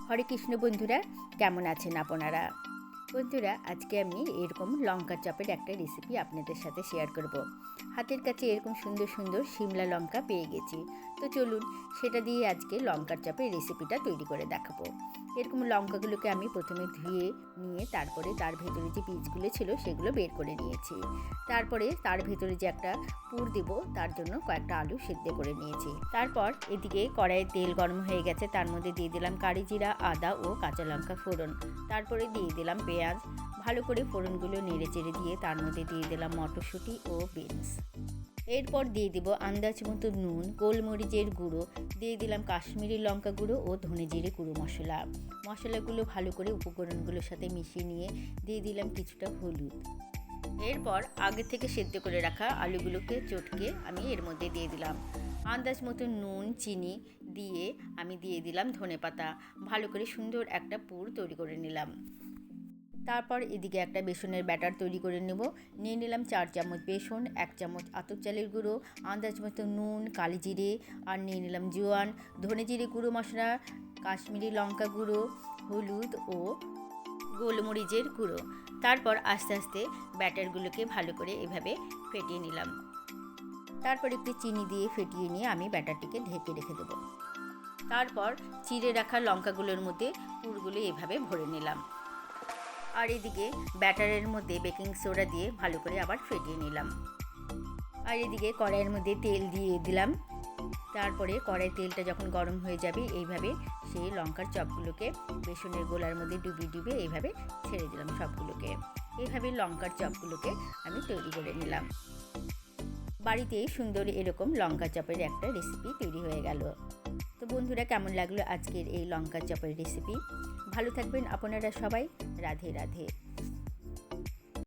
হরে কৃষ্ণ বন্ধুরা, কেমন আছেন আপনারা? বন্ধুরা, আজকে আমি এরকম লঙ্কার চপের একটা রেসিপি আপনাদের সাথে শেয়ার করব। হাতের কাছে এরকম সুন্দর সুন্দর সিমলা লঙ্কা পেয়ে গেছি, তো চলুন সেটা দিয়ে আজকে লঙ্কার চপের রেসিপিটা তৈরি করে দেখাবো। এরকম লঙ্কাগুলোকে আমি প্রথমে ধুয়ে নিয়ে তারপরে তার ভেতরে যে বীজগুলো ছিল সেগুলো বের করে নিয়েছি। তারপরে তার ভেতরে যে একটা পুর দেব তার জন্য কয়েকটা আলু সেদ্ধ করে নিয়েছি। তারপর এদিকে কড়াইয়ে তেল গরম হয়ে গেছে, তার মধ্যে দিয়ে দিলাম কারি জিরা, আদা ও কাঁচা লঙ্কা ফোড়ন। তারপরে দিয়ে দিলাম পেঁয়াজ। ভালো করে ফোড়নগুলো নেড়ে চেড়ে দিয়ে তার মধ্যে দিয়ে দিলাম মটরশুঁটি ও বিনস। এরপর দিয়ে দিব আন্দাজ মতো নুন, গোলমরিচের গুঁড়ো, দিয়ে দিলাম কাশ্মীরি লঙ্কা গুঁড়ো ও ধনে জিরে গুঁড়ো মশলাগুলো ভালো করে উপকরণগুলোর সাথে মিশিয়ে নিয়ে দিয়ে দিলাম কিছুটা হলুদ। এরপর আগে থেকে সেদ্ধ করে রাখা আলুগুলোকে চটকে আমি এর মধ্যে দিয়ে দিলাম। আন্দাজ মতো নুন, চিনি দিয়ে আমি দিয়ে দিলাম ধনেপাতা। ভালো করে সুন্দর একটা পুর তৈরি করে নিলাম। তারপর এদিকে একটা বেসনের ব্যাটার তৈরি করে নিয়ে নিলাম 4 চামচ বেসন, 1 চামচ আতপ চালের গুঁড়ো, আন্দাজ মতো নুন, কালি জিরে, আর নিয়ে নিলাম জোয়ান, ধনে জিরে গুঁড়ো মশলা, কাশ্মীরি লঙ্কা গুঁড়ো, হলুদ ও গোলমরিচের গুঁড়ো। তারপর আস্তে আস্তে ব্যাটারগুলোকে ভালো করে এভাবে ফেটিয়ে নিলাম। তারপর একটু চিনি দিয়ে ফেটিয়ে নিয়ে আমি ব্যাটারটিকে ঢেকে রেখে দেবো। তারপর চিড়ে রাখা লঙ্কাগুলোর মধ্যে পুরগুলো এভাবে ভরে নিলাম। আর এদিকে ব্যাটারের মধ্যে বেকিং সোডা দিয়ে ভালো করে আবার ফেটিয়ে নিলাম। আর এদিকে কড়াইয়ের মধ্যে তেল দিয়ে দিলাম। তারপরে কড়াইয়ের তেলটা যখন গরম হয়ে যাবে এইভাবে সেই লঙ্কার চপগুলোকে বেসনের গোলার মধ্যে ডুবিয়ে এইভাবে ছেড়ে দিলাম সবগুলোকে। এইভাবে লঙ্কার চপগুলোকে আমি তৈরি করে নিলাম। বাড়িতে সুন্দর এরকম লঙ্কা চপের একটা রেসিপি তৈরি হয়ে গেল। তো বন্ধুরা, কেমন লাগলো আজকের এই লঙ্কা চপের রেসিপি? ভালো থাকবেন আপনারা সবাই। রাধে রাধে।